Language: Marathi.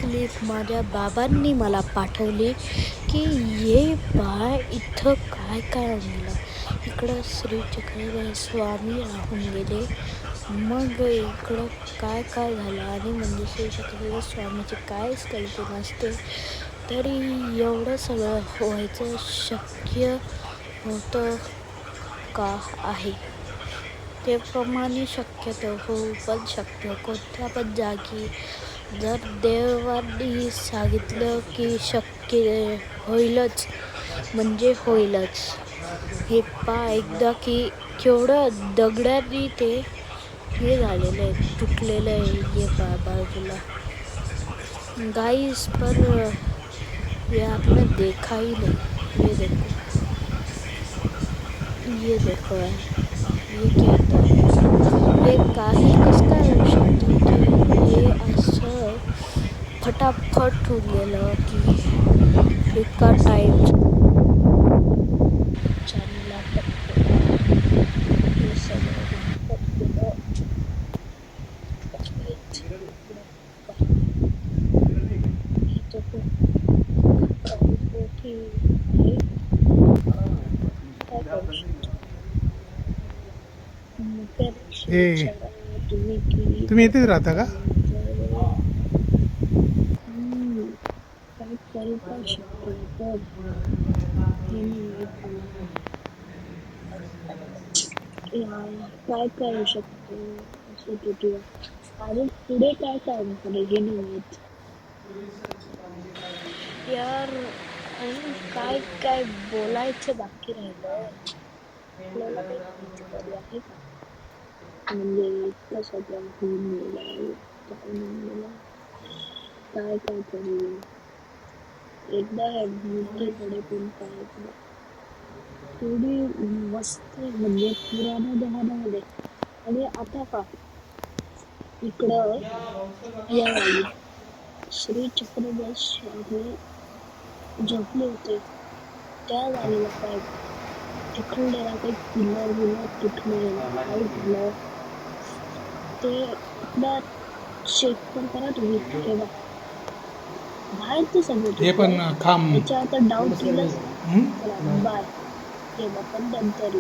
क्लिप माझ्या बाबांनी मला पाठवली की ये बाळ इथं काय काय गेलं. इकडं श्री चक्रधर स्वामी राहून गेले. मग इकडं काय काय झालं आणि म्हणजे श्री चक्रधर स्वामीची काहीच कल्पना नसते तरी एवढं सगळं व्हायचं शक्य होतं का आहे. त्याप्रमाणे शक्यतो होऊ पण शकतं कोणत्या पण जागी. जर देवांनी सांगितलं की शक्य होईलच म्हणजे होईलच. हे एकदा की केवढं दगडांनी ते हे झालेलं आहे, तुटलेलं आहे. ये बाजूला गाइस पर ये आपने देखा ही नहीं. ये देखो है, ये क्या होता है. ये काही कसं काय होऊ शकतं की हे असं फटाफट होऊन गेलं की इतका टाईम चालला फक्त हे सगळं तुम्ही इथेच राहता का? काय करू शकतो असं तुझं आणि पुढे काय काम करायचे नाही यार. आणि काय काय बोलायचं बाकी राहिलं आपल्याला काही माहिती तरी आहे का म्हणजे कसं त्या होऊन गेला काय नाही गेला काय काय करू. एकदा मूर्तीकडे पण पाहायचं थोडी मस्त म्हणजे पुराण्या जमान्यामध्ये. आणि आता का इकडं या वाली श्री चक्रधर स्वामी झोपले होते त्या झालेलं काय तिकडला काही पिलर तुटलं काय झालं ते एकदा चेक पण करा तुम्ही. तेव्हा बाहेरचं सगळं हे पण खांब त्याच्या आता डाऊट केलं बाय तेव्हा पण नंतर